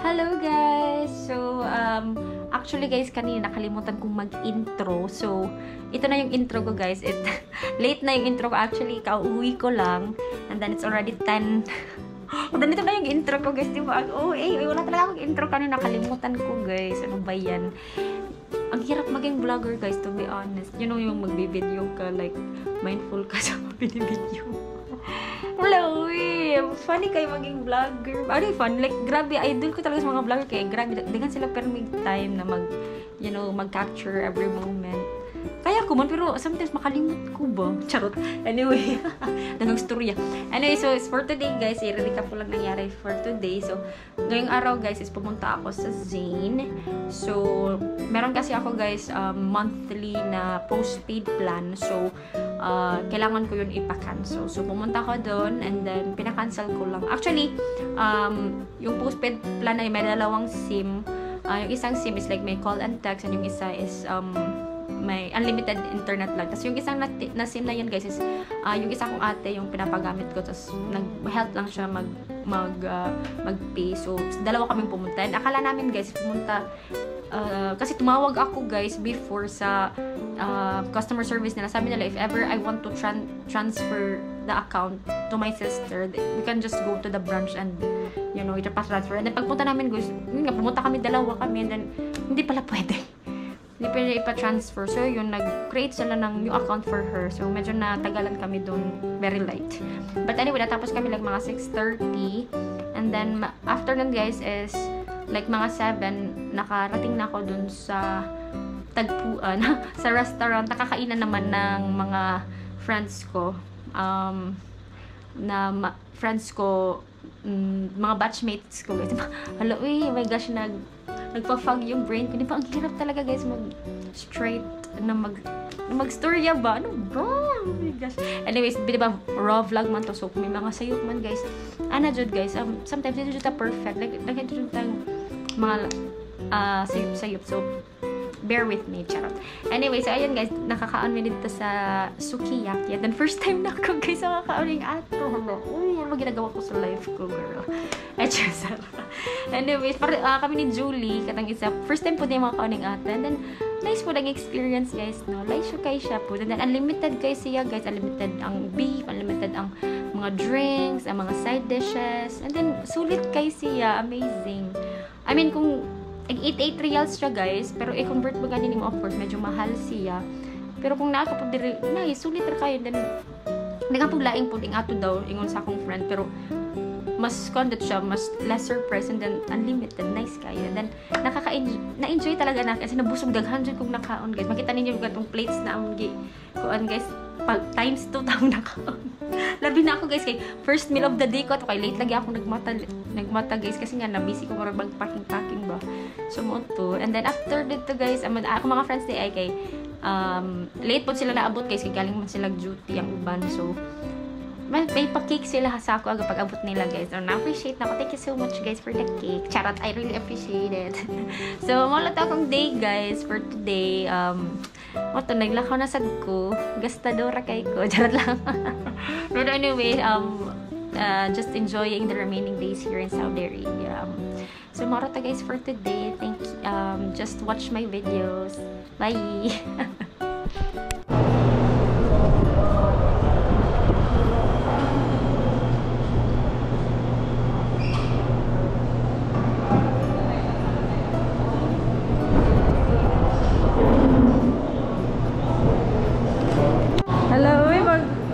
Hello guys! So, actually guys, kanina nakalimutan kong mag-intro. So, ito na yung intro ko guys. Late na yung intro ko actually. Kauwi ko lang. And then it's already 10. And then ito na yung intro ko guys. Diba? Wala talaga akong intro kanina. Nakalimutan ko guys. Ano ba yan? Ang hirap maging vlogger guys, to be honest. You know yung magbi-video ka, like, mindful ka sa video. Hello, funny kayo maging vlogger. Ano fun? Like, grabe, idol ko talaga sa mga vlogger. Kaya grabe, digan sila pero may time na mag-capture every moment. Kaya ko man, pero sometimes makalimut ko ba? Charot. Anyway, nag-storya. Anyway, so for today guys, i-recap ko lang nangyari for today. So, ngayong araw guys, is pumunta ako sa Zain. So, meron kasi ako guys, monthly na postpaid plan. So, kailangan ko yun ipa-cancel. So, pumunta ako doon and then pinakancel ko lang. Actually, yung postpaid plan ay may dalawang SIM. Yung isang SIM is like may call and text and yung isa is may unlimited internet lang. Tapos yung isang na SIM na yun guys is yung isa kong ate yung pinapagamit ko. Tapos nag-help lang siya mag-pay. So, dalawa kaming pumunta. And akala namin guys, pumunta kasi tumawag ako guys before sa customer service nila. Sabi nila, if ever I want to transfer the account to my sister, we can just go to the branch and transfer. And then pagpunta namin guys, pumunta kami, dalawa kami, and then hindi pala pwede. Hindi pwede ipa-transfer. So, yun, nag-create sila ng new account for her. So, medyo natagalan kami dun. Very light. But anyway, natapos kami like mga 6:30. And then, after nun guys is like mga 7, nakarating na ako dun sa tagpuan, sa restaurant. Nakakainan naman ng mga friends ko. Mga batchmates ko guys. Hello, oh my gosh, nagpa-fog yung brain ko. Di ba, ang hirap talaga guys mag-straight na mag-storya ba? Ano bro? Oh my gosh. Anyways, di ba, raw vlog man to. So, may mga sayop man guys. Ana jud guys, sometimes hindi jud ta perfect. Like, jud tang mga sayop-sayop. So, bear with me, charot. Anyway, so ayun guys, nakakaon mi dito sa Sukiyaki. And then first time na ako guys sa makakaoning ato. Uy, ano ginagawa ko sa life ko, girl. Anyways, kami ni Julie, katang isa, first time po din makakaoning ato. And then, nice po nang experience guys, no? Nice siya kay siya po. And then, unlimited guys siya guys. Unlimited ang beef, unlimited ang mga drinks, ang mga side dishes. And then, sulit kay siya. Amazing. I mean, kung 88 reals siya guys, pero i-convert mo ganin mo, of course, medyo mahal siya. Pero kung nakakapag diri, sulit ra kayo. Then, nagapuglaing po ding ato daw, ingon sa akong friend, pero mas content siya, mas lesser price, and then unlimited, nice kayo. And then, na-enjoy talaga na, kasi nabusog daghan dyan kung nakaon guys. Makita ninyo yung gatong plates na ang kuan guys, times 2 taong nakaon. Labi na ako guys, kay first meal of the day ko, kay late lagi ako nagmata guys, kasi nga na-busy ko marag packing ba. So, mo to. And then, after dito guys, ako mga friends day ay kay, late po sila naabot guys, kay galing man sila duty ang uban. So, may pa-cake sila sa ako aga pag-abot nila guys. So, na-appreciate na ako. Thank you so much guys for the cake. Charot, I really appreciate it. So, mula to akong day guys for today. Naglakaw na sad ko. Gastadora kay ko. Charot lang. But anyway, just enjoying the remaining days here in Saudi Arabia. So, mara to guys for today. Thank you. Just watch my videos. Bye!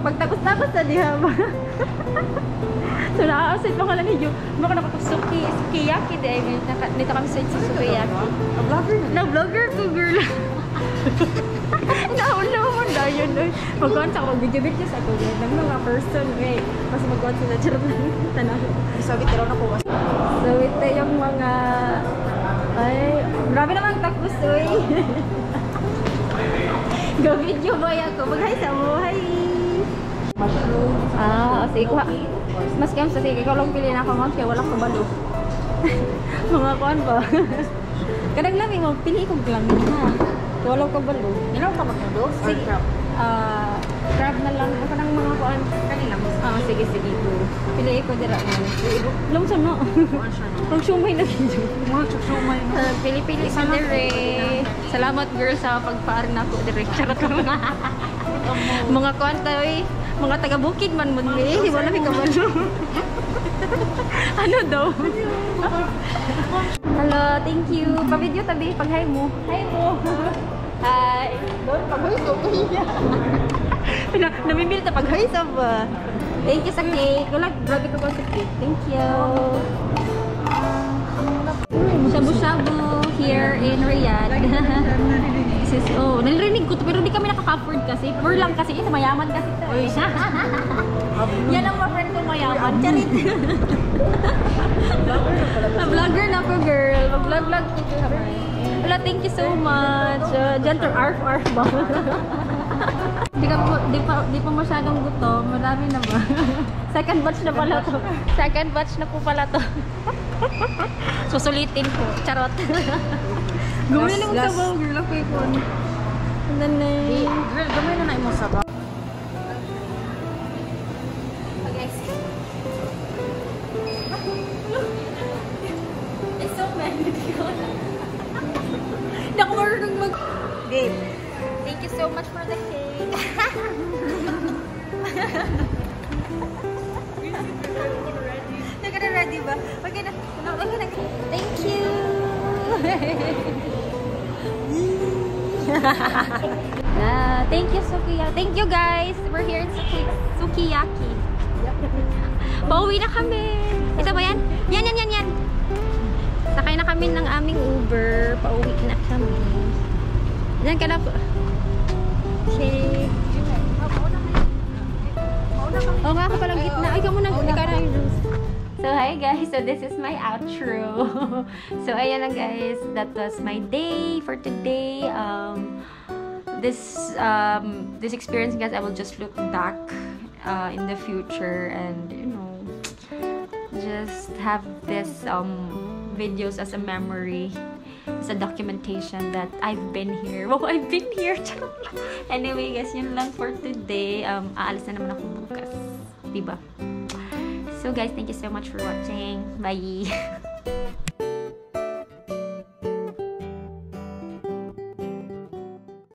Pagtapos na diha ba? So, nakaka-outside pa ka lang ninyo. Baka nakapag-sukiyaki dahil nito kami sa Sukiyaki. Na-vlogger ko, girl. Nauna mo na yun. Mag-on sa mag-video-video sa ako. Ng mga person, mas mag-on sila. Charot lang. Tanong. So, ito na po. So, ito yung mga... Ay, grabe naman tapos, uy. Go-video boy ako. Mag-hi sa mo. Hi! Sige ko. Mas kaya sa sige, ikaw lang pili na ako mount kaya walang kabalo. Mga kuan ba? Kadang lang mo pili ko lang na. Walang kabalo. Ino ka mag-noodles? Sige. grab na lang. Ako ng mga kuan. Kanila mo. Sige, sige. Pili ko dira man. Long sa no. Pag sumay na video. Mga sumay no. Pili-pili sa dire. Salamat girl sa pagpaar na ko dire. Charot lang. Mga kuan tayo mga taga-bukid man mo ni. Wala mi kabalo. Ano daw? Hello, thank you. Pa-video tabi pag hi mo. Hi mo. Hi. Doon pag-hi so kuya. Namimili ta pag-hi sa ba. Thank you sa cake. Wala, grabe ko sa cake. Thank you. Shabu-shabu here in Riyadh. This is, nalirinig ko to pero di kami nakaka-afford kasi. Poor lang kasi. Mayaman kasi to. Yan ang ma-friend ko mayaman. Charit. Vlogger na ko girl. Mag-vlog ko. Wala, thank you so much. Diyan to arf ba? Di pa masyadong gutom. Marami na ba? Second batch na pala to. Second batch na po pala to. Susulitin ko. Charot. Gawin na mong sabaw, girl. Okay po. Nanay. Girl, gamay na na imong sabaw. It's so many. Hindi ako marunong mag... Babe. Thank you so much for the cake. Teka na ready ba? Okay na. Thank you. Thank you, Sukiya. Thank you, guys. We're here in Sukiyaki. Pauwi na kami. Ito ba yan? Yan. Sakay na kami ng aming Uber. Pauwi na kami. Diyan ka na po. Okay. Oo nga, ako palang gitna. Ay, ka muna. So, hi guys. So, this is my outro. So, ayan lang guys. That was my day for today. This experience, guys, I will just look back in the future and, you know, just have this videos as a memory. As a documentation that I've been here. Wow, I've been here. Anyway, guys, yun lang for today. Aalis na naman ako bukas. Diba? So, guys, thank you so much for watching. Bye!